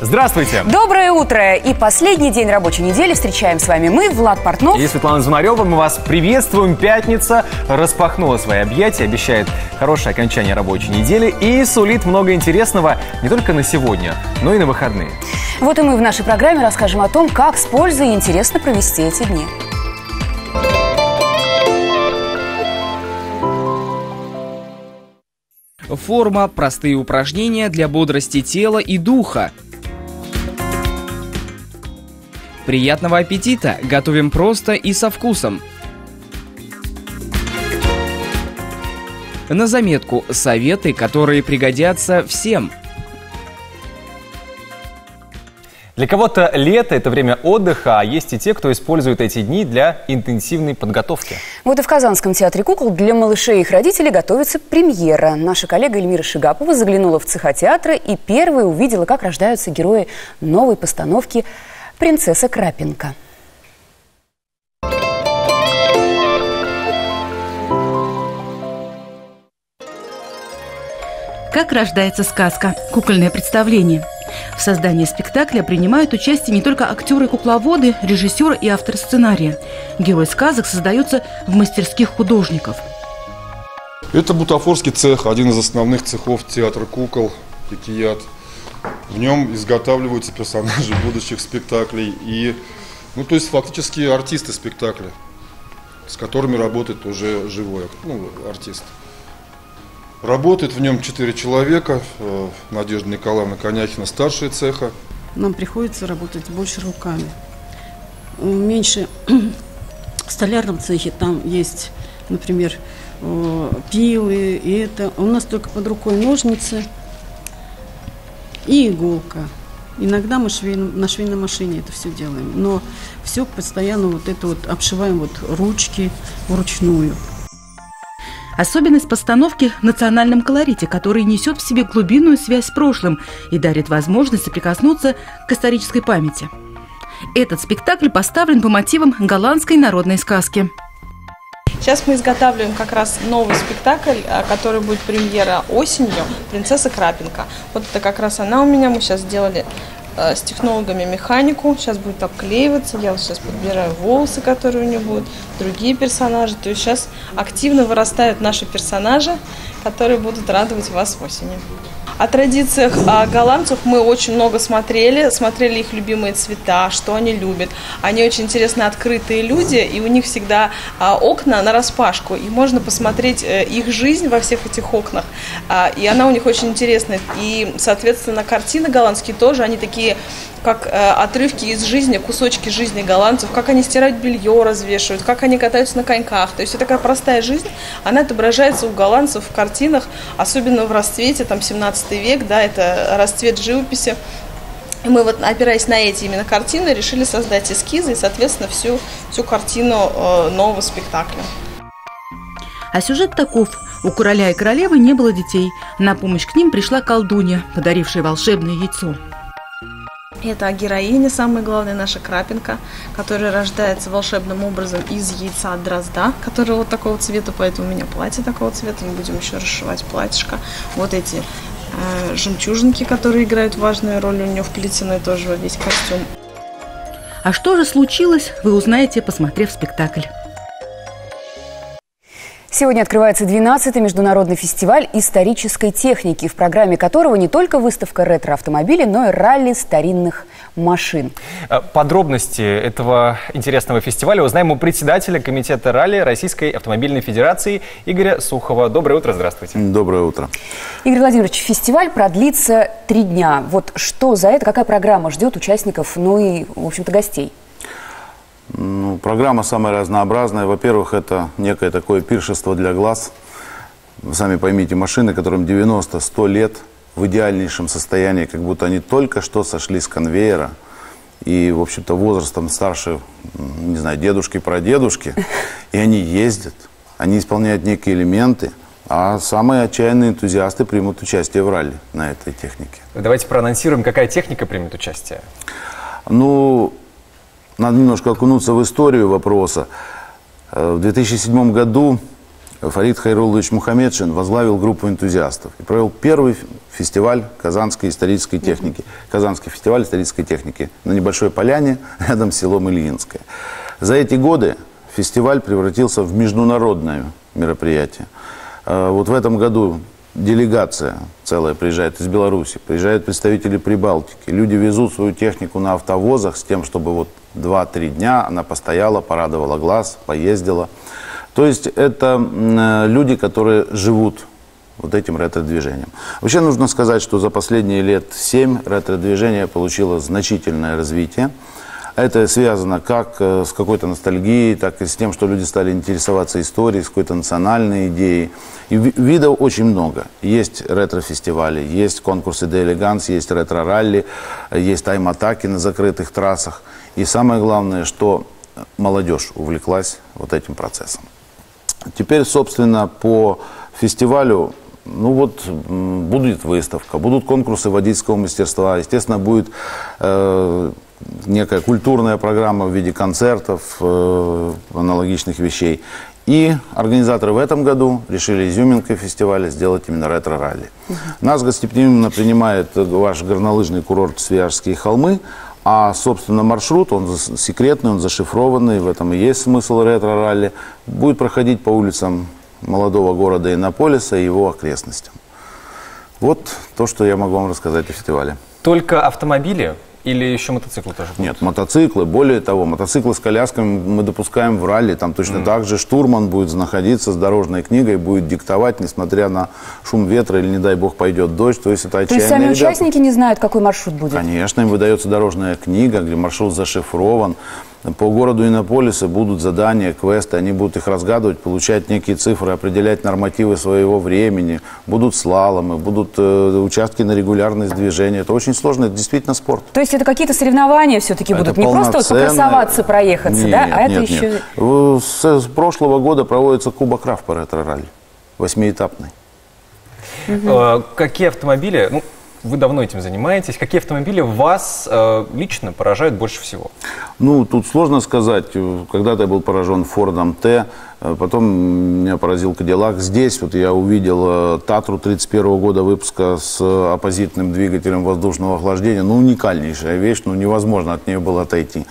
Здравствуйте! Доброе утро! И последний день рабочей недели встречаем с вами мы, Влад Портнов и Светлана Звонарева. Мы вас приветствуем. Пятница распахнула свои объятия, обещает хорошее окончание рабочей недели и сулит много интересного не только на сегодня, но и на выходные. Вот и мы в нашей программе расскажем о том, как с пользой и интересно провести эти дни. Форма, простые упражнения для бодрости тела и духа. Приятного аппетита! Готовим просто и со вкусом. На заметку советы, которые пригодятся всем. Для кого-то лето – это время отдыха, а есть и те, кто использует эти дни для интенсивной подготовки. Вот и в Казанском театре кукол для малышей и их родителей готовится премьера. Наша коллега Эльмира Шигапова заглянула в цеха театра и первой увидела, как рождаются герои новой постановки «Принцесса Крапинка». Как рождается сказка? Кукольное представление. В создании спектакля принимают участие не только актеры-кукловоды, режиссеры и автор сценария. Герой сказок создается в мастерских художников. Это бутафорский цех, один из основных цехов театра кукол «Кикият». В нем изготавливаются персонажи будущих спектаклей и, то есть фактически артисты спектакля, с которыми работает уже живой артист. Работает в нем 4 человека. Надежда Николаевна Коняхина, старшая цеха. Нам приходится работать больше руками. Меньше в столярном цехе там есть, например, пилы, и это. У нас только под рукой ножницы и иголка. Иногда мы на швейной машине это все делаем, но все постоянно обшиваем ручки вручную. Особенность постановки в национальном колорите, который несет в себе глубинную связь с прошлым и дарит возможность соприкоснуться к исторической памяти. Этот спектакль поставлен по мотивам голландской народной сказки. Сейчас мы изготавливаем как раз новый спектакль, который будет премьера осенью, «Принцесса Крапинка». Вот это как раз она у меня, мы сейчас сделали с технологами механику, сейчас будет обклеиваться, я сейчас подбираю волосы, которые у нее будут, другие персонажи, то есть сейчас активно вырастают наши персонажи, которые будут радовать вас осенью. О традициях голландцев мы очень много смотрели их любимые цвета, что они любят. Они очень интересно открытые люди, и у них всегда окна нараспашку, и можно посмотреть их жизнь во всех этих окнах, и она у них очень интересная. И, соответственно, картины голландские тоже, они такие, как отрывки из жизни, кусочки жизни голландцев, как они стирают белье, развешивают, как они катаются на коньках. То есть это такая простая жизнь, она отображается у голландцев в картинах, особенно в расцвете, 17 век, это расцвет живописи. И мы опираясь на эти именно картины, решили создать эскизы и, соответственно, всю картину нового спектакля. А сюжет таков. У короля и королевы не было детей. На помощь к ним пришла колдунья, подарившая волшебное яйцо. Это героиня, самая главная, наша Крапинка, которая рождается волшебным образом из яйца дрозда, который вот такого цвета, поэтому у меня платье такого цвета, мы будем еще расшивать платьишко. Вот эти жемчужинки, которые играют важную роль, у нее вплетены тоже во весь костюм. А что же случилось, вы узнаете, посмотрев спектакль. Сегодня открывается 12-й международный фестиваль исторической техники, в программе которого не только выставка ретро-автомобилей, но и ралли старинных машин. Подробности этого интересного фестиваля узнаем у председателя комитета ралли Российской автомобильной федерации Игоря Сухова. Доброе утро, здравствуйте. Доброе утро. Игорь Владимирович, фестиваль продлится 3 дня. Вот что за это, какая программа ждет участников, и, в общем-то, гостей? Программа самая разнообразная. Во-первых, это некое такое пиршество для глаз. Вы сами поймите, машины, которым 90-100 лет, в идеальнейшем состоянии, как будто они только что сошли с конвейера. И, в общем-то, возрастом старше, не знаю, дедушки, прадедушки. И они ездят, они исполняют некие элементы. А самые отчаянные энтузиасты примут участие в ралли на этой технике. Давайте проанонсируем, какая техника примет участие. Надо немножко окунуться в историю вопроса. В 2007 году Фарид Хайруллович Мухаммедшин возглавил группу энтузиастов и провел первый фестиваль казанской исторической техники. Казанский фестиваль исторической техники на небольшой поляне рядом с селом Ильинское. За эти годы фестиваль превратился в международное мероприятие. Вот в этом году делегация целая приезжает из Беларуси, приезжают представители Прибалтики. Люди везут свою технику на автовозах с тем, чтобы вот 2-3 дня она постояла, порадовала глаз, поездила. То есть это люди, которые живут вот этим ретро-движением. Вообще нужно сказать, что за последние лет 7 ретро-движение получило значительное развитие. Это связано как с какой-то ностальгией, так и с тем, что люди стали интересоваться историей, с какой-то национальной идеей. И видов очень много. Есть ретро-фестивали, есть конкурсы де элеганс, есть ретро-ралли, есть тайм-атаки на закрытых трассах. И самое главное, что молодежь увлеклась вот этим процессом. Теперь, собственно, по фестивалю, ну вот, будет выставка, будут конкурсы водительского мастерства, естественно, будет некая культурная программа в виде концертов, аналогичных вещей. И организаторы в этом году решили изюминкой фестиваля сделать именно ретро-ралли. Нас гостеприимно принимает ваш горнолыжный курорт Свияжские холмы, а, собственно, маршрут, он секретный, он зашифрованный, в этом и есть смысл ретро-ралли, будет проходить по улицам молодого города Иннополиса и его окрестностям. Вот то, что я могу вам рассказать о фестивале. Только автомобили? Или еще мотоциклы тоже будут? Нет, мотоциклы. Более того, мотоциклы с колясками мы допускаем в ралли. Там точно так же штурман будет находиться с дорожной книгой, будет диктовать, несмотря на шум ветра или, не дай бог, пойдет дождь. То есть это отчаянные ребята. То есть сами ребята. участники не знают, какой маршрут будет? Конечно, им выдается дорожная книга, где маршрут зашифрован. По городу Иннополиса будут задания, квесты, они будут их разгадывать, получать некие цифры, определять нормативы своего времени, будут слаломы, будут участки на регулярность движения. Это очень сложно, это действительно спорт. То есть это какие-то соревнования все-таки будут, не просто вот покрасоваться, проехаться, нет, да? А это нет, еще... Нет. С прошлого года проводится Кубок РАФ по ретро-ралли, 8-этапный. Какие автомобили... Ну, вы давно этим занимаетесь. Какие автомобили вас лично поражают больше всего? Ну, тут сложно сказать. Когда-то я был поражен Фордом Т, потом меня поразил Кадиллак. Здесь вот я увидел Татру 31 года выпуска с оппозитным двигателем воздушного охлаждения. Ну, уникальнейшая вещь, ну, невозможно от нее было отойти.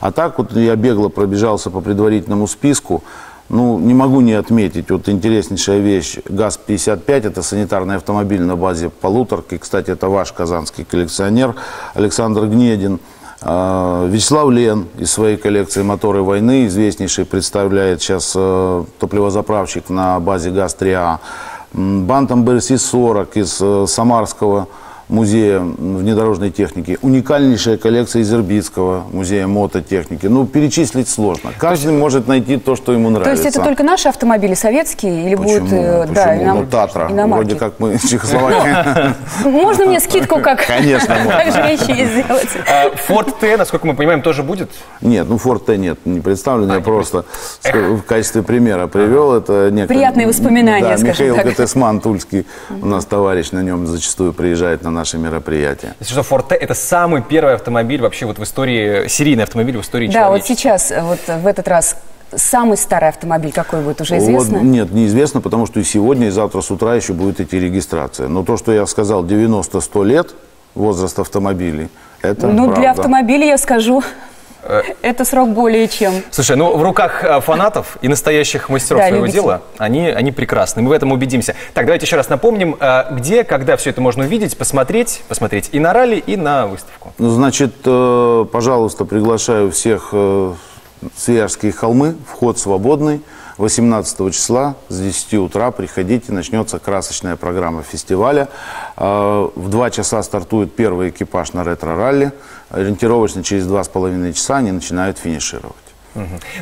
А так вот я бегло пробежался по предварительному списку. Ну, не могу не отметить, вот интереснейшая вещь, ГАЗ-55, это санитарный автомобиль на базе полуторки, кстати, это ваш казанский коллекционер Александр Гнедин. Вячеслав Лен из своей коллекции «Моторы войны», известнейший, представляет сейчас топливозаправщик на базе ГАЗ-3А. Бантам БРС-40 из Самарского музея внедорожной техники, уникальнейшая коллекция из Ирбитского музея мототехники. Ну, перечислить сложно. Каждый может найти то, что ему нравится. То есть это только наши автомобили советские? Или Почему? будут Да, ну, Татра. иномарки? Вроде как мы Чехословакия. Можно мне скидку как Конечно, женщине сделать? Форд Т, насколько мы понимаем, тоже будет? Нет, ну Форд Т нет, не представлен. Я просто в качестве примера привел. Это приятные воспоминания, скажем Михаил так. Катесман, тульский, у нас товарищ, на нем зачастую приезжает на наши мероприятия. Если что, Форд Т — это самый первый автомобиль вообще вот в истории, серийный автомобиль в истории Да, вот человечества. сейчас, вот в этот раз, самый старый автомобиль какой будет, уже известно? Вот, нет, неизвестно, потому что и сегодня, и завтра с утра еще будет идти регистрация. Но то, что я сказал, 90-100 лет возраст автомобилей, это Ну, правда. для автомобиля я скажу... Это срок более чем. Слушай, ну в руках фанатов и настоящих мастеров Да, своего любителей. дела, они прекрасны. Мы в этом убедимся. Так, давайте еще раз напомним, где, когда все это можно увидеть, посмотреть и на ралли, и на выставку. Ну, значит, пожалуйста, приглашаю всех в Свияжские холмы, вход свободный. 18 числа с 10 утра приходите, начнется красочная программа фестиваля. В 2 часа стартует первый экипаж на ретро-ралли. Ориентировочно через 2,5 часа они начинают финишировать.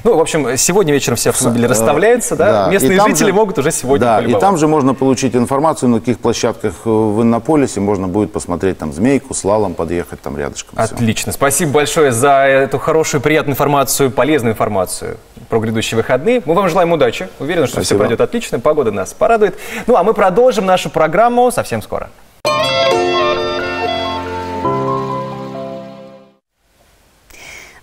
Ну, в общем, сегодня вечером все автомобили расставляются, да? Местные жители могут уже сегодня полюбоваться. И там же можно получить информацию, на каких площадках в Иннополисе можно будет посмотреть там змейку, слалом подъехать там рядышком. Отлично. Спасибо большое за эту хорошую, приятную информацию, полезную информацию про грядущие выходные. Мы вам желаем удачи. Уверен, что все пройдет отлично. Погода нас порадует. Ну, а мы продолжим нашу программу совсем скоро.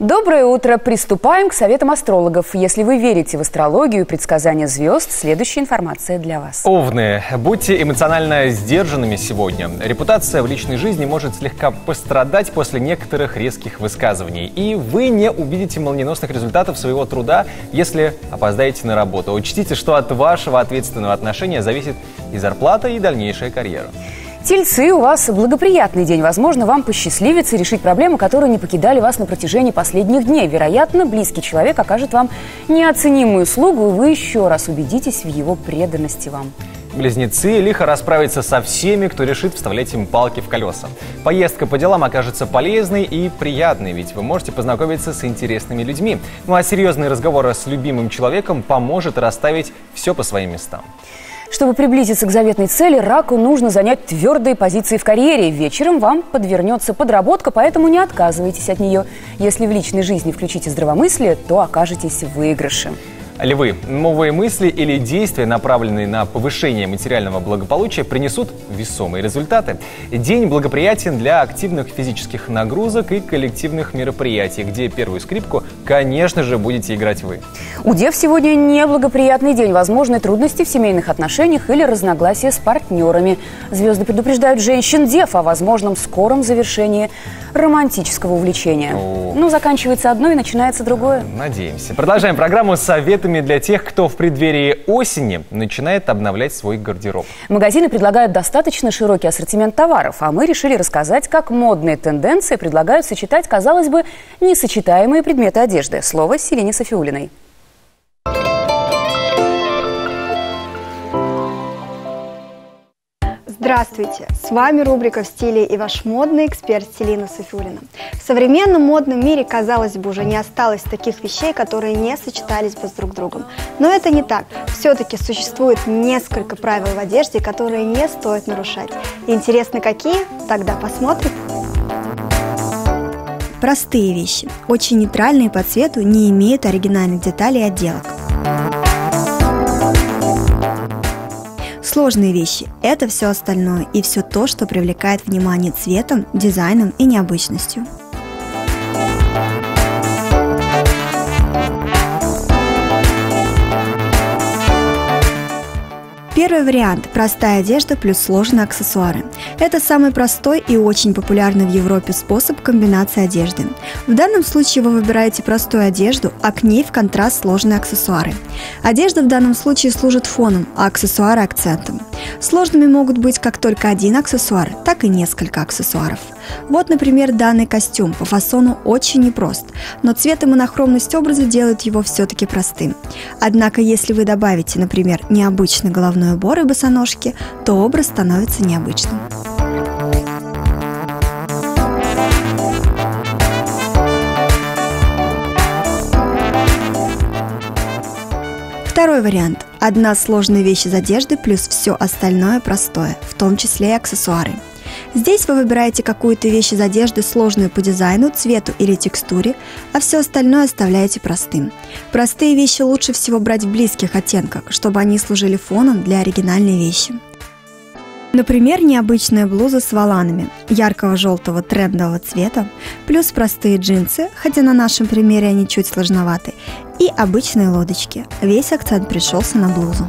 До Доброе утро! Приступаем к советам астрологов. Если вы верите в астрологию и предсказания звезд, следующая информация для вас. Овны, будьте эмоционально сдержанными сегодня. Репутация в личной жизни может слегка пострадать после некоторых резких высказываний. И вы не увидите молниеносных результатов своего труда, если опоздаете на работу. Учтите, что от вашего ответственного отношения зависит и зарплата, и дальнейшая карьера. Тельцы, у вас благоприятный день. Возможно, вам посчастливится решить проблемы, которые не покидали вас на протяжении последних дней. Вероятно, близкий человек окажет вам неоценимую услугу, и вы еще раз убедитесь в его преданности вам. Близнецы, лихо расправиться со всеми, кто решит вставлять им палки в колеса. Поездка по делам окажется полезной и приятной, ведь вы можете познакомиться с интересными людьми. Ну а серьезные разговоры с любимым человеком поможет расставить все по своим местам. Чтобы приблизиться к заветной цели, раку нужно занять твердые позиции в карьере. Вечером вам подвернется подработка, поэтому не отказывайтесь от нее. Если в личной жизни включите здравомыслие, то окажетесь в выигрыше. Львы, новые мысли или действия, направленные на повышение материального благополучия, принесут весомые результаты. День благоприятен для активных физических нагрузок и коллективных мероприятий, где первую скрипку, конечно же, будете играть вы. У Дев сегодня неблагоприятный день. Возможны трудности в семейных отношениях или разногласия с партнерами. Звезды предупреждают женщин Дев о возможном скором завершении романтического увлечения. Но заканчивается одно и начинается другое. Надеемся. Продолжаем программу с советами для тех, кто в преддверии осени начинает обновлять свой гардероб. Магазины предлагают достаточно широкий ассортимент товаров, а мы решили рассказать, как модные тенденции предлагают сочетать, казалось бы, несочетаемые предметы одежды. Слово Селине Софиулиной. Здравствуйте! С вами рубрика «В стиле» и ваш модный эксперт Селина Софиулина. В современном модном мире, казалось бы, уже не осталось таких вещей, которые не сочетались бы с друг другом. Но это не так. Все-таки существует несколько правил в одежде, которые не стоит нарушать. Интересно, какие? Тогда посмотрим. Простые вещи, очень нейтральные по цвету, не имеют оригинальных деталей и отделок. Сложные вещи – это все остальное и все то, что привлекает внимание цветом, дизайном и необычностью. Первый вариант – простая одежда плюс сложные аксессуары. Это самый простой и очень популярный в Европе способ комбинации одежды. В данном случае вы выбираете простую одежду, а к ней в контраст сложные аксессуары. Одежда в данном случае служит фоном, а аксессуары – акцентом. Сложными могут быть как только один аксессуар, так и несколько аксессуаров. Вот, например, данный костюм по фасону очень непрост, но цвет и монохромность образа делают его все-таки простым. Однако, если вы добавите, например, необычный головной убор и босоножки, то образ становится необычным. Второй вариант. Одна сложная вещь из одежды плюс все остальное простое, в том числе и аксессуары. Здесь вы выбираете какую-то вещь из одежды сложную по дизайну, цвету или текстуре, а все остальное оставляете простым. Простые вещи лучше всего брать в близких оттенках, чтобы они служили фоном для оригинальной вещи. Например, необычная блуза с воланами, яркого желтого трендового цвета, плюс простые джинсы, хотя на нашем примере они чуть сложноваты, и обычные лодочки. Весь акцент пришелся на блузу.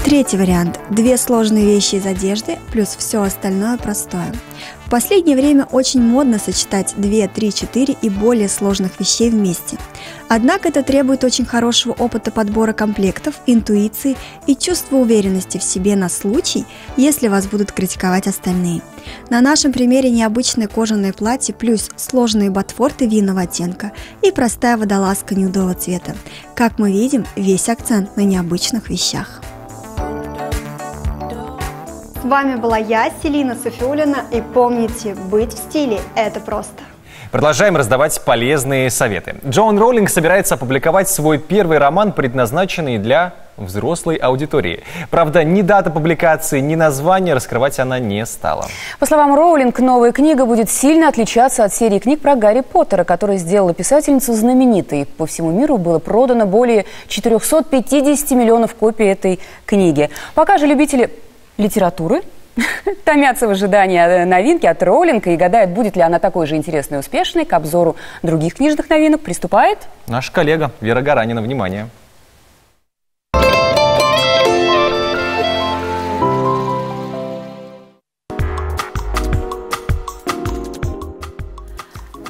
Третий вариант. Две сложные вещи из одежды плюс все остальное простое. В последнее время очень модно сочетать 2, 3, 4 и более сложных вещей вместе. Однако это требует очень хорошего опыта подбора комплектов, интуиции и чувства уверенности в себе на случай, если вас будут критиковать остальные. На нашем примере необычное кожаное платье плюс сложные ботфорты винного оттенка и простая водолазка нюдового цвета. Как мы видим, весь акцент на необычных вещах. С вами была я, Селина Софиулина, и помните, быть в стиле – это просто. Продолжаем раздавать полезные советы. Джоан Роулинг собирается опубликовать свой первый роман, предназначенный для взрослой аудитории. Правда, ни дата публикации, ни название раскрывать она не стала. По словам Роулинг, новая книга будет сильно отличаться от серии книг про Гарри Поттера, которая сделала писательницу знаменитой. По всему миру было продано более 450 миллионов копий этой книги. Пока же любители литературы томятся в ожидании новинки от Роулинг и гадают, будет ли она такой же интересной и успешной. К обзору других книжных новинок приступает Наш коллега Вера Гаранина. Внимание!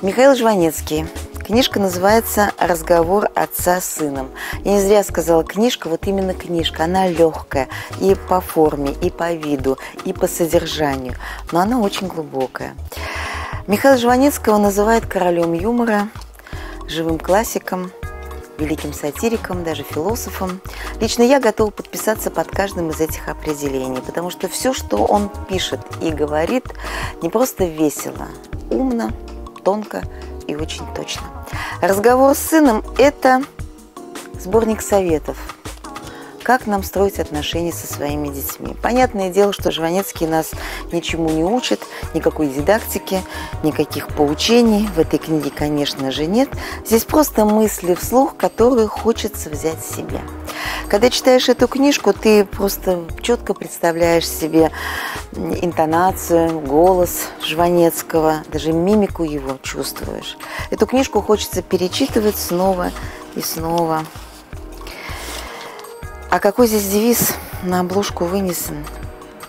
Михаил Жванецкий. Книжка называется «Разговор отца с сыном». Я не зря сказала книжка, вот именно книжка. Она легкая и по форме, и по виду, и по содержанию. Но она очень глубокая. Михаила Жванецкого называют королем юмора, живым классиком, великим сатириком, даже философом. Лично я готова подписаться под каждым из этих определений, потому что все, что он пишет и говорит, не просто весело, умно, тонко и очень точно. «Разговор с сыном» – это сборник советов, как нам строить отношения со своими детьми. Понятное дело, что Жванецкий нас ничему не учит, никакой дидактики, никаких поучений в этой книге, конечно же, нет. Здесь просто мысли вслух, которые хочется взять себе. Когда читаешь эту книжку, ты просто четко представляешь себе интонацию, голос Жванецкого, даже мимику его чувствуешь. Эту книжку хочется перечитывать снова и снова. А какой здесь девиз на обложку вынесен?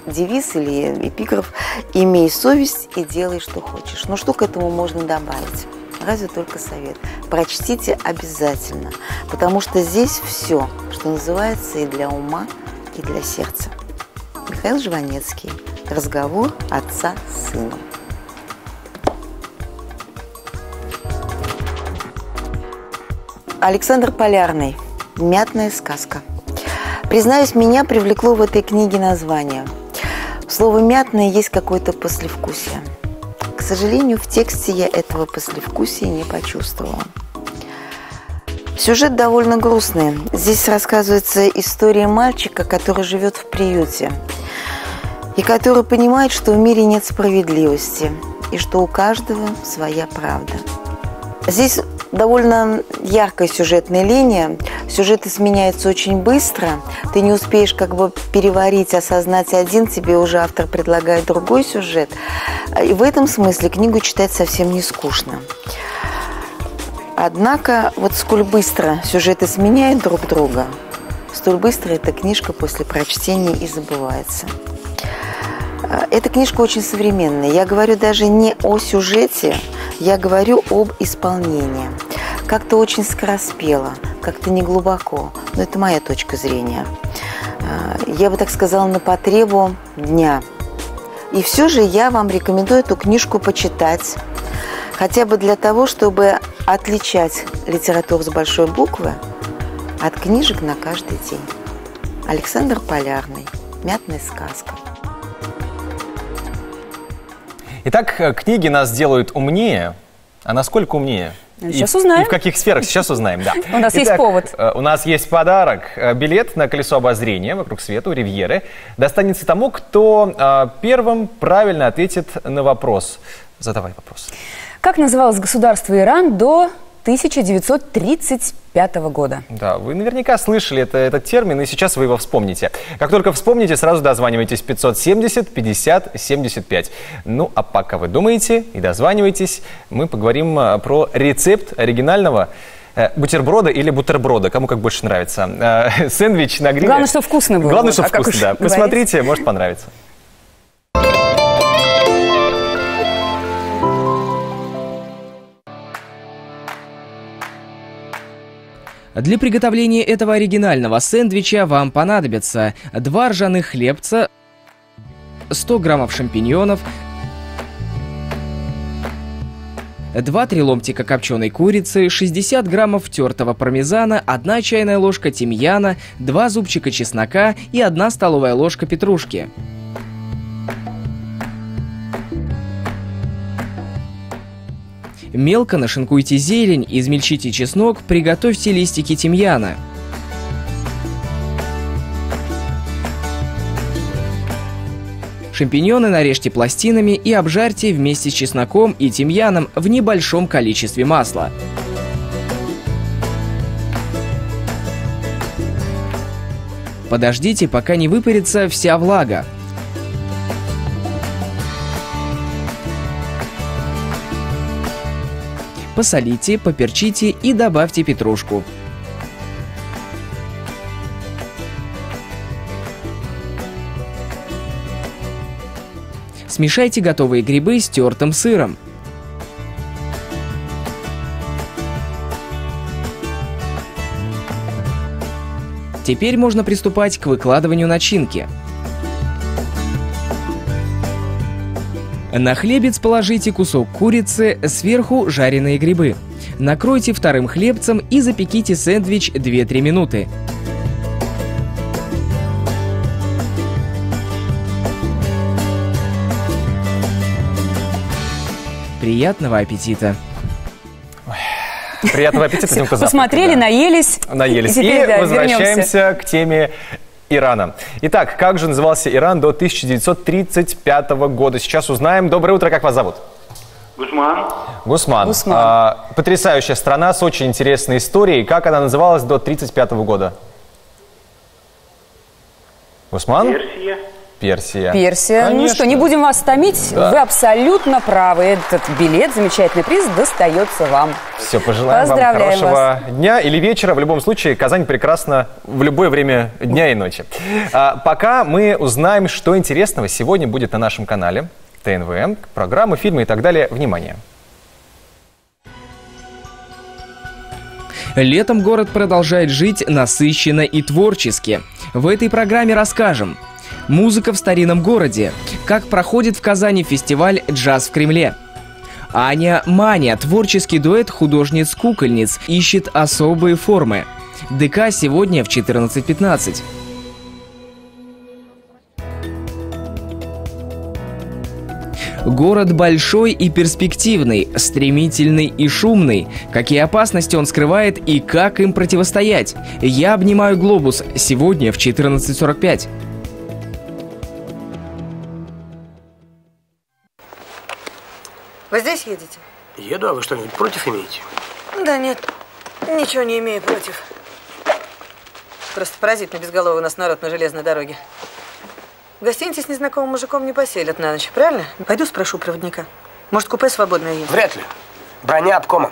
Девиз или эпиграф «Имей совесть и делай, что хочешь». Ну что к этому можно добавить? Разве только совет. Прочтите обязательно, потому что здесь все, что называется, и для ума, и для сердца. Михаил Жванецкий. «Разговор отца с сыном». Александр Полярный. «Мятная сказка». Признаюсь, меня привлекло в этой книге название. В слове «мятное» есть какое-то послевкусие. К сожалению, в тексте я этого послевкусия не почувствовала. Сюжет довольно грустный. Здесь рассказывается история мальчика, который живет в приюте, и который понимает, что в мире нет справедливости, и что у каждого своя правда. Здесь довольно яркая сюжетная линия. Сюжеты сменяются очень быстро. Ты не успеешь как бы переварить, осознать один, тебе уже автор предлагает другой сюжет. И в этом смысле книгу читать совсем не скучно. Однако, вот сколь быстро сюжеты сменяют друг друга, столь быстро эта книжка после прочтения и забывается. Эта книжка очень современная. Я говорю даже не о сюжете, я говорю об исполнении. Как-то очень скороспело, как-то не глубоко. Но это моя точка зрения. Я бы так сказала, на потребу дня. И все же я вам рекомендую эту книжку почитать. Хотя бы для того, чтобы отличать литературу с большой буквы от книжек на каждый день. Александр Полярный. «Мятная сказка». Итак, книги нас делают умнее. А насколько умнее? Сейчас узнаем. И в каких сферах? Сейчас узнаем, да. У нас есть повод. У нас есть подарок. Билет на колесо обозрения вокруг света у Ривьеры достанется тому, кто первым правильно ответит на вопрос. Задавай вопрос. Как называлось государство Иран до 1935 года? Да, вы наверняка слышали этот термин, и сейчас вы его вспомните. Как только вспомните, сразу дозванивайтесь 570-50-75. Ну, а пока вы думаете и дозваниваетесь, мы поговорим про рецепт оригинального бутерброда или бутерброда, кому как больше нравится. Сэндвич на гриле. Главное, что вкусно было. Главное, что вкусно, да. Посмотрите, может понравится. Для приготовления этого оригинального сэндвича вам понадобится 2 ржаных хлебца, 100 граммов шампиньонов, 2-3 ломтика копченой курицы, 60 граммов тертого пармезана, 1 чайная ложка тимьяна, 2 зубчика чеснока и 1 столовая ложка петрушки. Мелко нашинкуйте зелень, измельчите чеснок, приготовьте листики тимьяна. Шампиньоны нарежьте пластинами и обжарьте вместе с чесноком и тимьяном в небольшом количестве масла. Подождите, пока не выпарится вся влага. Посолите, поперчите и добавьте петрушку. Смешайте готовые грибы с тертым сыром. Теперь можно приступать к выкладыванию начинки. На хлебец положите кусок курицы, сверху жареные грибы. Накройте вторым хлебцем и запеките сэндвич 2-3 минуты. Приятного аппетита! Приятного аппетита, Димка, завтрака. Посмотрели, наелись. Наелись. И возвращаемся к теме Ирана. Итак, как же назывался Иран до 1935 года? Сейчас узнаем. Доброе утро, как вас зовут? Гусман. Потрясающая страна с очень интересной историей. Как она называлась до 1935 года? Гусман? Персия. Конечно. Ну что, не будем вас томить. Да. Вы абсолютно правы. Этот билет, замечательный приз, достается вам. Все, пожелаем вам хорошего дня или вечера. В любом случае, Казань прекрасна в любое время дня и ночи. Пока мы узнаем, что интересного сегодня будет на нашем канале ТНВ. Программы, фильмы и так далее. Внимание. Летом город продолжает жить насыщенно и творчески. В этой программе расскажем: музыка в старинном городе, как проходит в Казани фестиваль «Джаз в Кремле». Аня-Маня, творческий дуэт художниц-кукольниц, ищет особые формы. ДК сегодня в 14:15. Город большой и перспективный, стремительный и шумный. Какие опасности он скрывает и как им противостоять? Я обнимаю глобус сегодня в 14:45. Вы здесь едете? Еду, а вы что-нибудь против имеете? Да нет, ничего не имею против. Просто поразительно безголовый у нас народ на железной дороге. В гостинице с незнакомым мужиком не поселят на ночь, правильно? Пойду спрошу проводника. Может, купе свободное есть? Вряд ли. Броня обкома.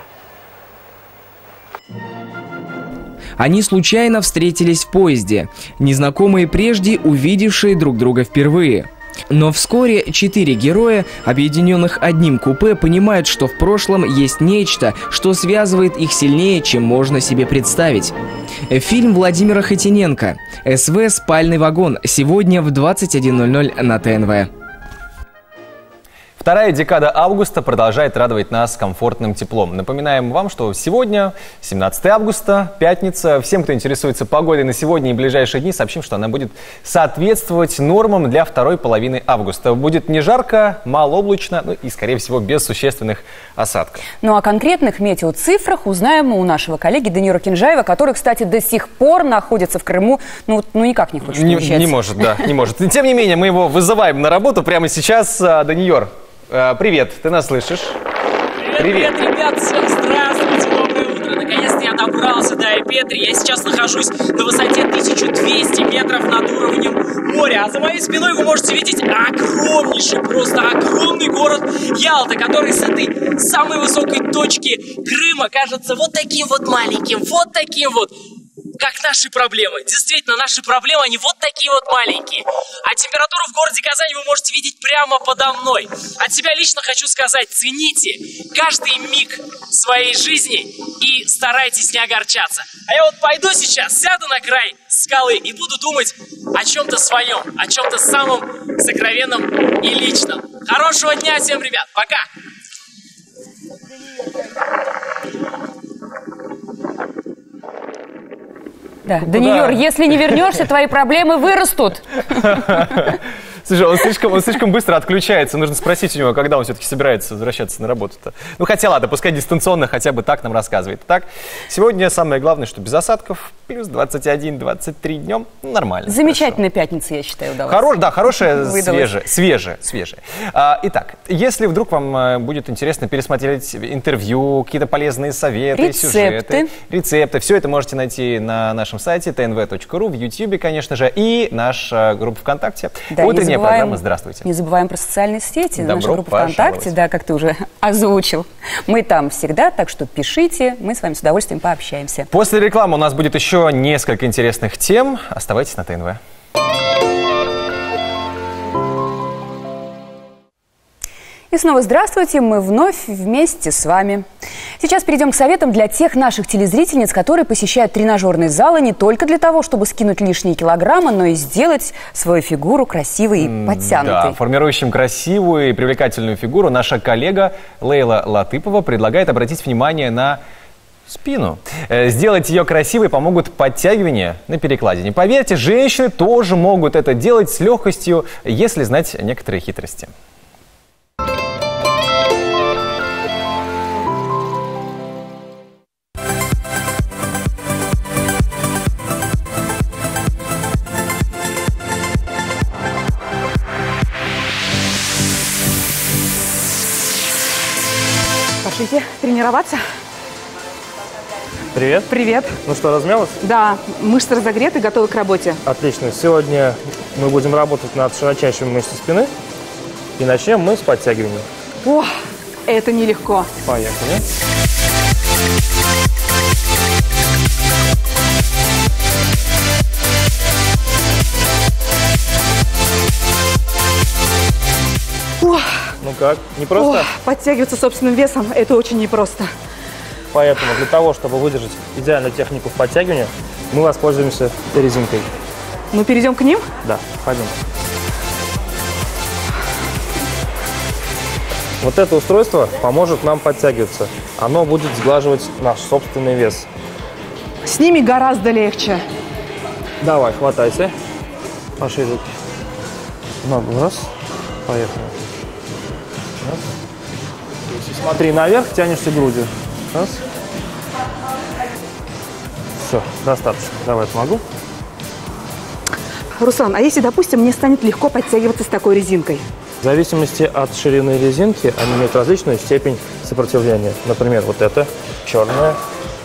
Они случайно встретились в поезде, незнакомые прежде, увидевшие друг друга впервые. Но вскоре 4 героя, объединенных одним купе, понимают, что в прошлом есть нечто, что связывает их сильнее, чем можно себе представить. Фильм Владимира Хотиненко «СВ. Спальный вагон» сегодня в 21:00 на ТНВ. Вторая декада августа продолжает радовать нас комфортным теплом. Напоминаем вам, что сегодня, 17 августа, пятница. Всем, кто интересуется погодой на сегодня и ближайшие дни, сообщим, что она будет соответствовать нормам для второй половины августа. Будет не жарко, малооблачно, ну и, скорее всего, без существенных осадков. Ну, о конкретных метеоцифрах узнаем у нашего коллеги Даниила Кинжаева, который, кстати, до сих пор находится в Крыму. Ну никак не хочет уезжать. Не может, да, не может. Тем не менее, мы его вызываем на работу прямо сейчас. Даниил, привет, ты нас слышишь? Привет, ребят, всем здравствуйте, доброе утро. Наконец-то я добрался до Айпетри. Я сейчас нахожусь на высоте 1200 метров над уровнем моря. А за моей спиной вы можете видеть огромнейший, просто огромный город Ялта, который с этой самой высокой точки Крыма кажется вот таким вот маленьким, вот таким вот. Как наши проблемы. Действительно, наши проблемы, они вот такие вот маленькие. А температуру в городе Казани вы можете видеть прямо подо мной. От себя лично хочу сказать, цените каждый миг своей жизни и старайтесь не огорчаться. А я вот пойду сейчас, сяду на край скалы и буду думать о чем-то своем, о чем-то самом сокровенном и личном. Хорошего дня всем, ребят. Пока! Да, Даниил, если не вернешься, твои проблемы вырастут. Слушай, он слишком быстро отключается. Нужно спросить у него, когда он все-таки собирается возвращаться на работу-то. Ну, хотя ладно, пускай дистанционно хотя бы так нам рассказывает. Так, сегодня самое главное, что без осадков. плюс 21-23 днем. Нормально. Замечательная пятница, я считаю, удалась. Хорошая, свежая. Итак, если вдруг вам будет интересно пересмотреть интервью, какие-то полезные советы, сюжеты, рецепты, все это можете найти на нашем сайте tnv.ru, в YouTube, конечно же, и наша группа ВКонтакте. Да, утренняя программа «Здравствуйте». Не забываем про социальные сети. Добро наша группа ВКонтакте, да, как ты уже озвучил. Мы там всегда, так что пишите, мы с вами с удовольствием пообщаемся. После рекламы у нас будет еще несколько интересных тем. Оставайтесь на ТНВ. И снова здравствуйте, мы вновь вместе с вами. Сейчас перейдем к советам для тех наших телезрительниц, которые посещают тренажерные залы не только для того, чтобы скинуть лишние килограммы, но и сделать свою фигуру красивой и подтянутой. Да, формирующим красивую и привлекательную фигуру наша коллега Лейла Латыпова предлагает обратить внимание на спину. Сделать ее красивой помогут подтягивания на перекладине. Поверьте, женщины тоже могут это делать с легкостью, если знать некоторые хитрости. Пошлите тренироваться. Привет. Привет. Ну что, размялась? Да, мышцы разогреты, готовы к работе. Отлично. Сегодня мы будем работать над широчайшими мышцами спины. И начнем мы с подтягивания. О, это нелегко. Поехали. Ну как, непросто? Подтягиваться собственным весом – это очень непросто. Поэтому для того, чтобы выдержать идеальную технику в подтягивании, мы воспользуемся резинкой. Мы перейдем к ним? Да, пойдем. Вот это устройство поможет нам подтягиваться. Оно будет сглаживать наш собственный вес. С ними гораздо легче. Давай, хватайся. Пошли руки. Ногу раз. Поехали. Раз. Смотри наверх, тянешься грудью. Раз. Все, достаточно. Давай, помогу. Руслан, а если, допустим, мне станет легко подтягиваться с такой резинкой? В зависимости от ширины резинки они имеют различную степень сопротивления. Например, вот эта черная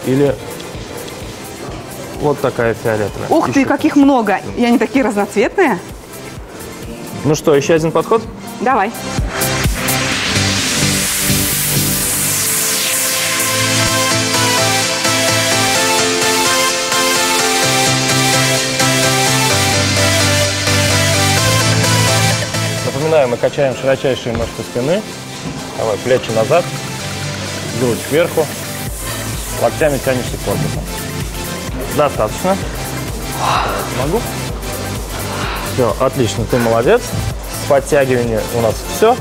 или вот такая фиолетовая. Ух ты, каких много! И они такие разноцветные. Ну что, еще один подход? Давай. Напоминаю, мы качаем широчайшие мышцы спины. Давай, плечи назад, грудь кверху, локтями тянешься к корпусу. Достаточно. Могу? Все, отлично, ты молодец. С подтягиванием у нас все.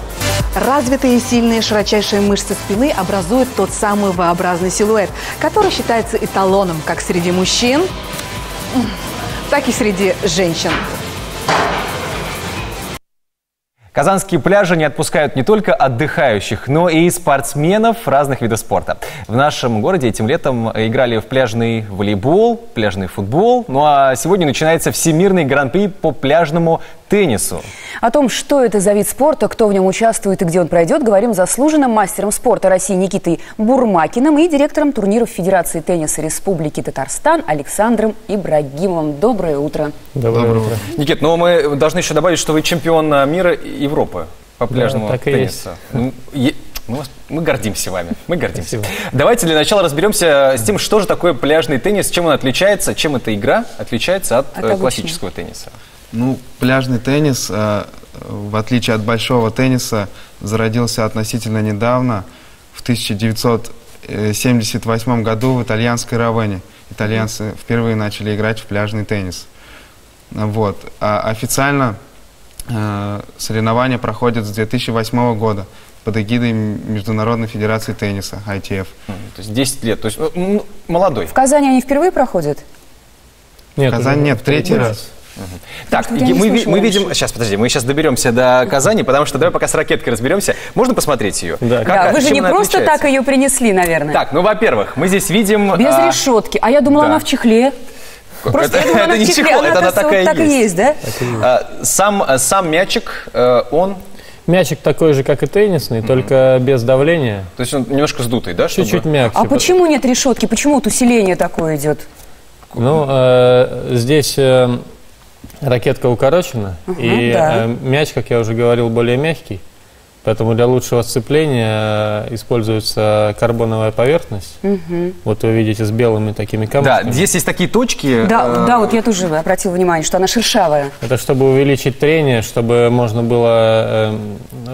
Развитые и сильные широчайшие мышцы спины образуют тот самый V-образный силуэт, который считается эталоном как среди мужчин, так и среди женщин. Казанские пляжи не отпускают не только отдыхающих, но и спортсменов разных видов спорта. В нашем городе этим летом играли в пляжный волейбол, пляжный футбол. Ну а сегодня начинается всемирный гран-при по пляжному теннису. О том, что это за вид спорта, кто в нем участвует и где он пройдет, говорим с заслуженным мастером спорта России Никитой Бурмакиным и директором турниров Федерации тенниса Республики Татарстан Александром Ибрагимовым. Доброе утро. Доброе утро. Никит, ну мы должны еще добавить, что вы чемпион мира Европы по пляжному теннису. Мы гордимся вами. Мы гордимся. Спасибо. Давайте для начала разберемся с тем, что же такое пляжный теннис, чем он отличается, чем эта игра отличается от классического тенниса. Ну, пляжный теннис, в отличие от большого тенниса, зародился относительно недавно, в 1978 году в итальянской Равенне. Итальянцы впервые начали играть в пляжный теннис. Вот. А официально соревнования проходят с 2008 года под эгидой Международной Федерации тенниса, ITF. То есть 10 лет, то есть молодой. В Казани они впервые проходят? Нет, в Казани нет, третий раз. Так, мы видим... Сейчас, подожди, мы сейчас доберемся до Казани, потому что давай пока с ракеткой разберемся. Можно посмотреть ее? Да, вы же не просто так ее принесли, наверное. Так, ну, во-первых, мы здесь видим... Без решетки. А я думала, она в чехле. Просто это не чехол, это она такая так и есть, да? Сам мячик, он... Мячик такой же, как и теннисный, только без давления. То есть он немножко сдутый, да? Чуть-чуть мягче. А почему нет решетки? Почему вот усиление такое идет? Ну, здесь ракетка укорочена, и мяч, как я уже говорил, более мягкий. Поэтому для лучшего сцепления используется карбоновая поверхность. Вот вы видите с белыми такими камушками. Да, здесь есть такие точки. Да, вот я тоже обратила внимание, что она шершавая. Это чтобы увеличить трение, чтобы можно было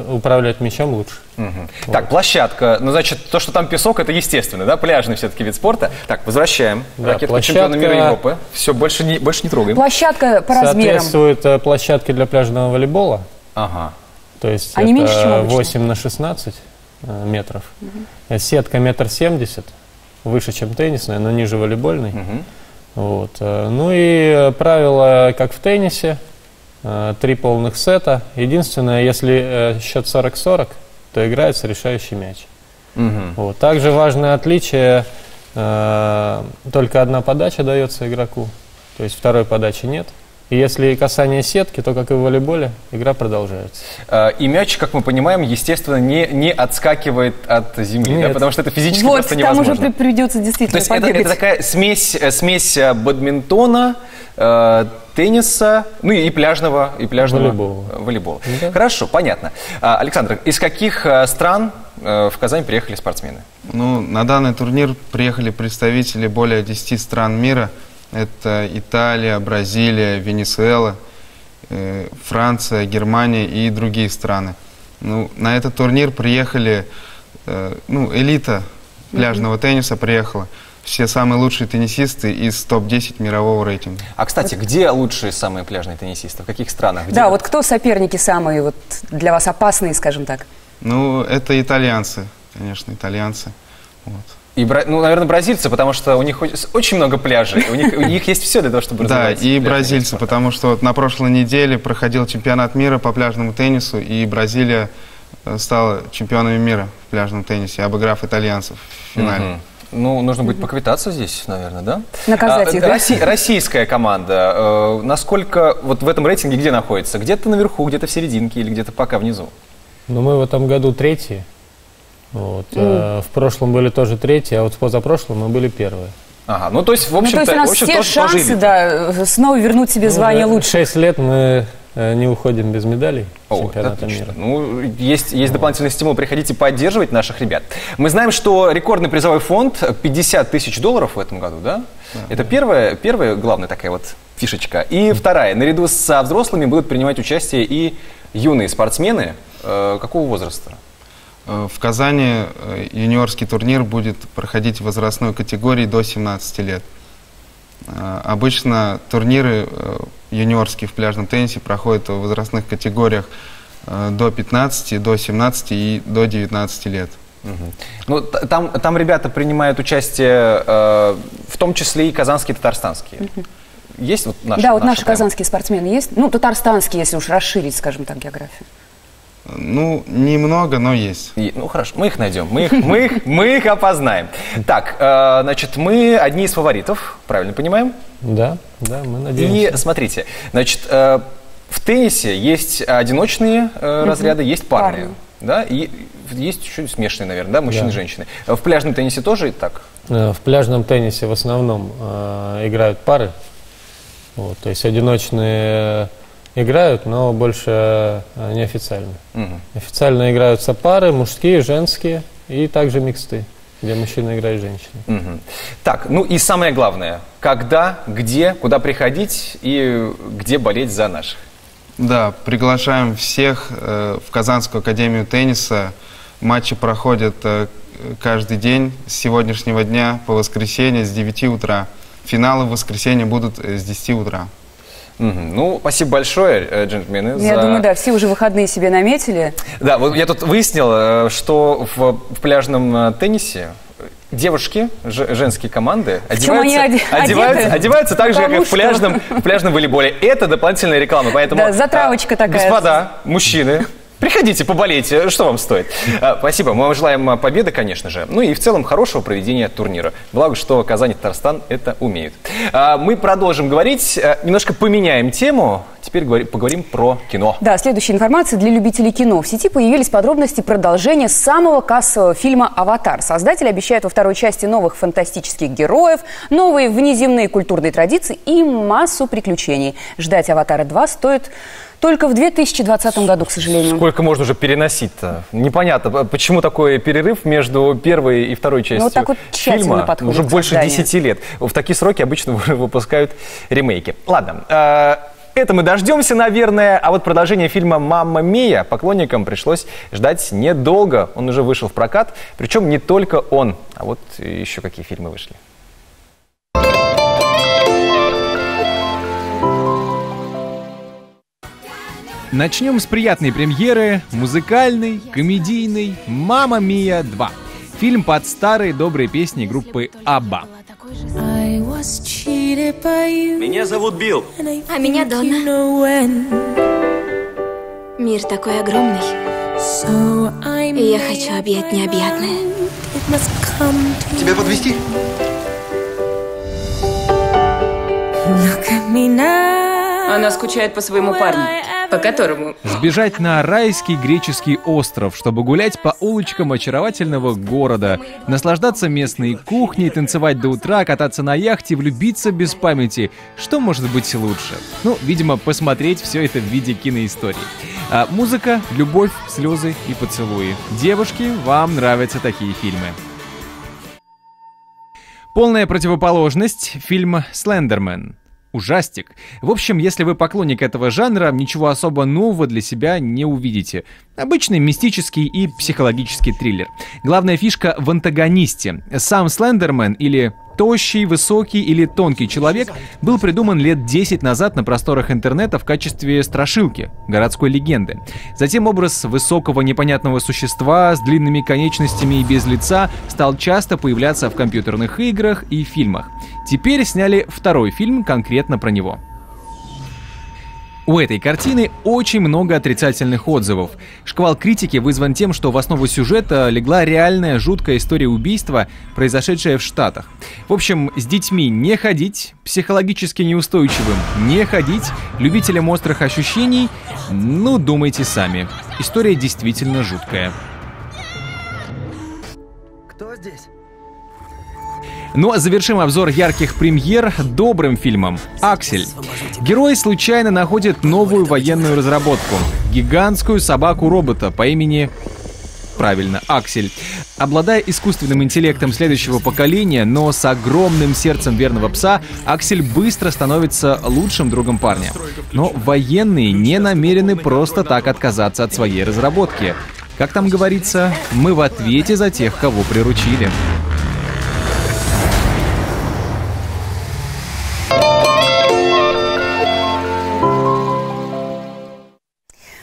управлять мячом лучше. Вот. Так, площадка. Ну, значит, то, что там песок, это естественно, да? Пляжный все-таки вид спорта. Так, возвращаем. Да, ракетку чемпиона мира Европы. Все, больше не трогаем. Площадка по размерам. Соответствует площадке для пляжного волейбола. Ага. То есть они это меньше, чем обычно? 8 на 16 метров. Сетка 1,70 м, выше, чем теннисная, но ниже волейбольной. Вот. Ну и правило, как в теннисе, 3 полных сета. Единственное, если счет 40-40, то играется решающий мяч. Вот. Также важное отличие, только одна подача дается игроку, то есть второй подачи нет. И если касание сетки, то, как и в волейболе, игра продолжается. И мяч, как мы понимаем, естественно, не отскакивает от земли, да, потому что это физически просто невозможно. Вот, там уже придется действительно побегать. То есть это такая смесь бадминтона, тенниса, ну и пляжного волейбола. Да. Хорошо, понятно. Александр, из каких стран в Казань приехали спортсмены? Ну, на данный турнир приехали представители более 10 стран мира. Это Италия, Бразилия, Венесуэла, Франция, Германия и другие страны. Ну, на этот турнир приехали, элита пляжного тенниса приехала. Все самые лучшие теннисисты из топ-10 мирового рейтинга. А, кстати, где лучшие самые пляжные теннисисты? В каких странах? Да, вот кто соперники самые вот для вас опасные, скажем так? Ну, это итальянцы, конечно, итальянцы. Вот. И, наверное, бразильцы, потому что у них очень много пляжей, у них есть все для того, чтобы развивать. Да, и бразильцы, потому что вот на прошлой неделе проходил чемпионат мира по пляжному теннису, и Бразилия стала чемпионами мира в пляжном теннисе, обыграв итальянцев в финале. Ну, нужно будет поквитаться здесь, наверное, да? Наказать их, да? Российская команда, насколько вот в этом рейтинге где находится? Где-то наверху, где-то в серединке или где-то пока внизу? Ну, мы в этом году третьи. Вот. В прошлом были тоже третьи, а вот в позапрошлом мы были первые. Ага, ну то есть, в общем-то, то есть у нас все шансы, снова вернуть себе звание лучше. 6 лет мы не уходим без медалей чемпионата мира. Ну, есть дополнительный стимул, приходите поддерживать наших ребят. Мы знаем, что рекордный призовой фонд $50 тысяч в этом году, да? Это первая главная такая вот фишечка. И вторая, наряду со взрослыми будут принимать участие и юные спортсмены. Какого возраста? В Казани юниорский турнир будет проходить в возрастной категории до 17 лет. Обычно турниры юниорские в пляжном теннисе проходят в возрастных категориях до 15, до 17 и до 19 лет. Ну, там ребята принимают участие, в том числе и казанские, и татарстанские. Есть вот наши? Да, вот наши казанские спортсмены есть. Ну, татарстанские, если уж расширить, скажем так, географию. Ну, немного, но есть. Ну, хорошо, мы их найдем, мы их опознаем. Так, значит, мы одни из фаворитов, правильно понимаем? Да, мы надеемся. И смотрите, значит, в теннисе есть одиночные разряды, есть парные, да, и есть еще смешанные, наверное, да, мужчины и женщины. В пляжном теннисе тоже так? В пляжном теннисе в основном играют пары, вот, то есть одиночные играют, но больше неофициально. Официально играются пары, мужские, женские и также миксты, где мужчина играет женщина. Так, ну и самое главное, когда, где, куда приходить и где болеть за наших? Да, приглашаем всех в Казанскую академию тенниса. Матчи проходят каждый день с сегодняшнего дня по воскресенье с 9 утра. Финалы в воскресенье будут с 10 утра. Ну, спасибо большое, джентльмены. Я думаю, да, все уже выходные себе наметили. Да, вот я тут выяснил, что в пляжном теннисе девушки, женские команды одеваются так же, как в пляжном волейболе. Это дополнительная реклама, поэтому... Да, затравочка такая. Господа, мужчины, Приходите, поболейте, что вам стоит. Спасибо, мы вам желаем победы, конечно же. Ну и в целом хорошего проведения турнира. Благо, что Казань и Татарстан это умеют. Мы продолжим говорить, немножко поменяем тему. Теперь поговорим про кино. Да, следующая информация для любителей кино. В сети появились подробности продолжения самого кассового фильма «Аватар». Создатели обещают во второй части новых фантастических героев, новые внеземные культурные традиции и массу приключений. Ждать «Аватара 2» стоит только в 2020 году, к сожалению. Сколько можно уже переносить-то? Непонятно, почему такой перерыв между первой и второй частью вот так вот фильма? Уже больше 10 лет. В такие сроки обычно выпускают ремейки. Ладно. Это мы дождемся, наверное, а вот продолжение фильма «Мамма Мия» поклонникам пришлось ждать недолго. Он уже вышел в прокат, причем не только он, а вот еще какие фильмы вышли. Начнем с приятной премьеры, музыкальной, комедийной «Мамма Мия 2». Фильм под старые добрые песни группы Абба. Меня зовут Билл. А меня Донна. Мир такой огромный. И я хочу объять необъятное. Тебя подвезти? Она скучает по своему парню. По которому? Сбежать на райский греческий остров, чтобы гулять по улочкам очаровательного города, наслаждаться местной кухней, танцевать до утра, кататься на яхте, влюбиться без памяти. Что может быть лучше? Ну, видимо, посмотреть все это в виде киноистории. Музыка, любовь, слезы и поцелуи. Девушки, вам нравятся такие фильмы. Полная противоположность — фильм «Слендермен». Ужастик. В общем, если вы поклонник этого жанра, ничего особо нового для себя не увидите. Обычный мистический и психологический триллер. Главная фишка в антагонисте. Сам Слендермен, или тощий, высокий или тонкий человек, был придуман лет 10 назад на просторах интернета в качестве страшилки, городской легенды. Затем образ высокого непонятного существа с длинными конечностями и без лица стал часто появляться в компьютерных играх и фильмах. Теперь сняли второй фильм конкретно про него. У этой картины очень много отрицательных отзывов. Шквал критики вызван тем, что в основу сюжета легла реальная жуткая история убийства, произошедшая в Штатах. В общем, с детьми не ходить, психологически неустойчивым не ходить, любителям острых ощущений, ну, думайте сами. История действительно жуткая. Кто здесь? Ну а завершим обзор ярких премьер добрым фильмом «Аксель». Герой случайно находит новую военную разработку — гигантскую собаку-робота по имени... Правильно, Аксель. Обладая искусственным интеллектом следующего поколения, но с огромным сердцем верного пса, Аксель быстро становится лучшим другом парня. Но военные не намерены просто так отказаться от своей разработки. Как там говорится, мы в ответе за тех, кого приручили.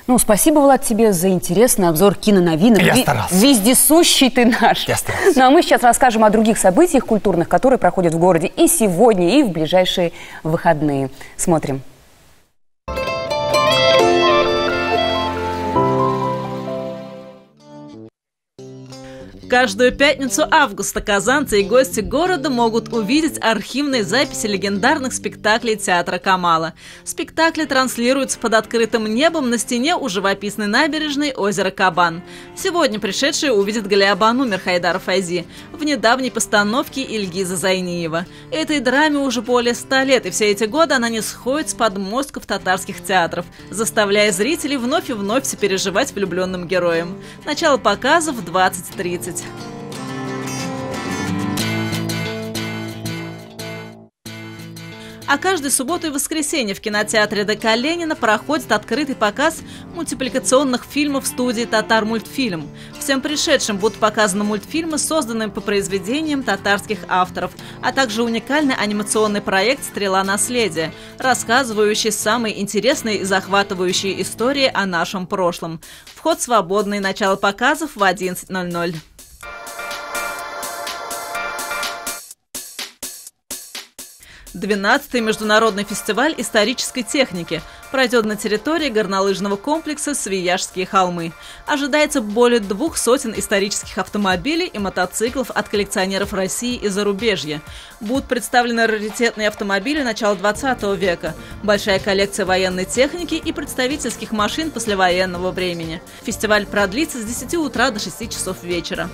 Ну, спасибо, Влад, тебе за интересный обзор киноновинок. Я старался. Вездесущий ты наш. Я старался. Ну, а мы сейчас расскажем о других событиях культурных, которые проходят в городе и сегодня, и в ближайшие выходные. Смотрим. Каждую пятницу августа казанцы и гости города могут увидеть архивные записи легендарных спектаклей театра Камала. Спектакли транслируются под открытым небом на стене у живописной набережной озера Кабан. Сегодня пришедшие увидят Галиабану Мирхайдара Файзи в недавней постановке Ильгиза Зайниева. Этой драме уже более 100 лет, и все эти годы она не сходит с подмостков татарских театров, заставляя зрителей вновь и вновь сопереживать влюбленным героям. Начало показов в 20:30. А каждую субботу и воскресенье в кинотеатре ДК Ленина проходит открытый показ мультипликационных фильмов студии «Татар-мультфильм». Всем пришедшим будут показаны мультфильмы, созданные по произведениям татарских авторов, а также уникальный анимационный проект «Стрела наследия», рассказывающий самые интересные и захватывающие истории о нашем прошлом. Вход свободный, начало показов в 11:00. 12-й международный фестиваль исторической техники пройдет на территории горнолыжного комплекса «Свияжские холмы». Ожидается более 200 исторических автомобилей и мотоциклов от коллекционеров России и зарубежья. Будут представлены раритетные автомобили начала 20 века, большая коллекция военной техники и представительских машин послевоенного времени. Фестиваль продлится с 10 утра до 6 часов вечера.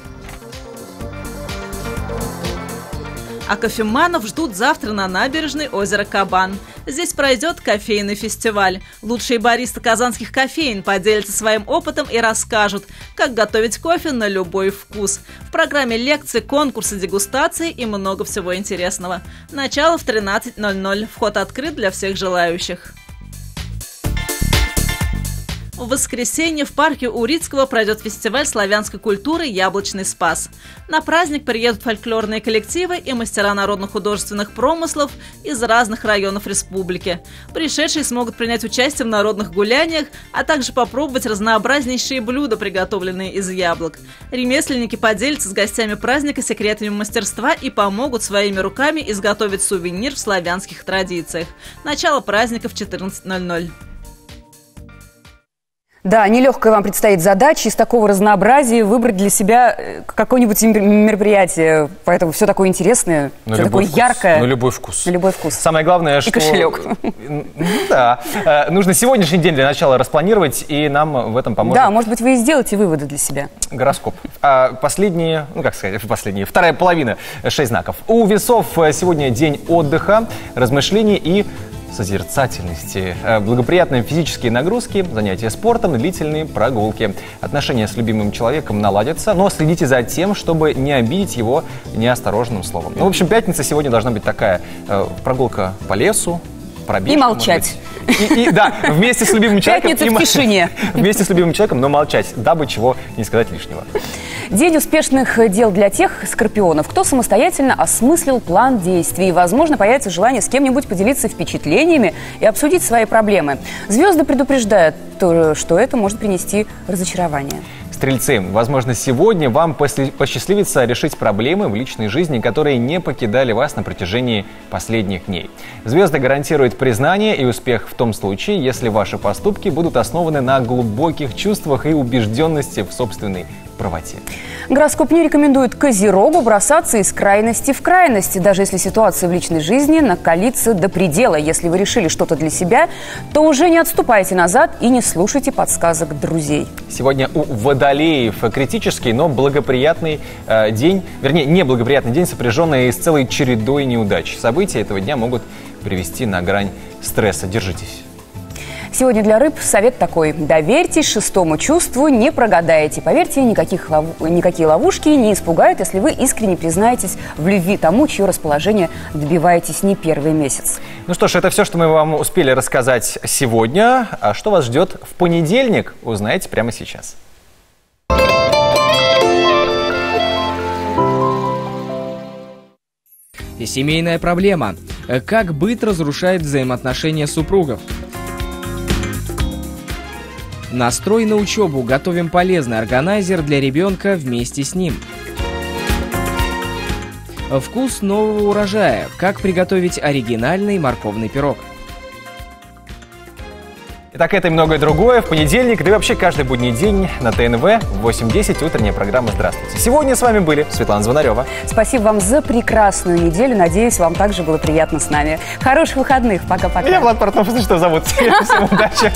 А кофеманов ждут завтра на набережной озера Кабан. Здесь пройдет кофейный фестиваль. Лучшие баристы казанских кофеен поделятся своим опытом и расскажут, как готовить кофе на любой вкус. В программе лекции, конкурсы, дегустации и много всего интересного. Начало в 13:00. Вход открыт для всех желающих. В воскресенье в парке Урицкого пройдет фестиваль славянской культуры «Яблочный спас». На праздник приедут фольклорные коллективы и мастера народно-художественных промыслов из разных районов республики. Пришедшие смогут принять участие в народных гуляниях, а также попробовать разнообразнейшие блюда, приготовленные из яблок. Ремесленники поделятся с гостями праздника секретами мастерства и помогут своими руками изготовить сувенир в славянских традициях. Начало праздника в 14:00. Да, нелегкая вам предстоит задача из такого разнообразия выбрать для себя какое-нибудь мероприятие. Поэтому все такое интересное, все такое яркое. На любой вкус. На любой вкус. Самое главное, что... И кошелек. Да. Нужно сегодняшний день для начала распланировать, и нам в этом поможет... Да, может быть, вы и сделаете выводы для себя. Гороскоп. Вторая половина, 6 знаков. У весов сегодня день отдыха, размышлений и созерцательности, благоприятные физические нагрузки, занятия спортом, длительные прогулки. Отношения с любимым человеком наладятся, но следите за тем, чтобы не обидеть его неосторожным словом. В общем, пятница сегодня должна быть такая: прогулка по лесу, пробежка. И молчать. Да, вместе с любимым человеком. Пятница в тишине. Вместе с любимым человеком, но молчать, дабы чего не сказать лишнего. День успешных дел для тех скорпионов, кто самостоятельно осмыслил план действий. И, возможно, появится желание с кем-нибудь поделиться впечатлениями и обсудить свои проблемы. Звезды предупреждают, что это может принести разочарование. Стрельцы, возможно, сегодня вам посчастливится решить проблемы в личной жизни, которые не покидали вас на протяжении последних дней. Звезды гарантируют признание и успех в том случае, если ваши поступки будут основаны на глубоких чувствах и убежденности в собственной правоте. Гороскоп не рекомендует Козерогу бросаться из крайности в крайности, даже если ситуация в личной жизни накалится до предела. Если вы решили что-то для себя, то уже не отступайте назад и не слушайте подсказок друзей. Сегодня у водолеев критический, но благоприятный день, вернее, неблагоприятный день, сопряженный с целой чередой неудач. События этого дня могут привести на грань стресса. Держитесь. Сегодня для рыб совет такой: доверьтесь шестому чувству, не прогадаете. Поверьте, никакие ловушки не испугают, если вы искренне признаетесь в любви тому, чье расположение добиваетесь не первый месяц. Ну что ж, это все, что мы вам успели рассказать сегодня. А что вас ждет в понедельник, узнаете прямо сейчас. Семейная проблема. Как быт разрушает взаимоотношения супругов? Настрой на учебу. Готовим полезный органайзер для ребенка вместе с ним. Вкус нового урожая. Как приготовить оригинальный морковный пирог? Итак, это и многое другое в понедельник, да и вообще каждый будний день на ТНВ в 8:10 утренняя программа «Здравствуйте». Сегодня с вами были Светлана Звонарева. Спасибо вам за прекрасную неделю. Надеюсь, вам также было приятно с нами. Хороших выходных. Пока-пока. Я Влад Портнов, что зовут. Всем удачи.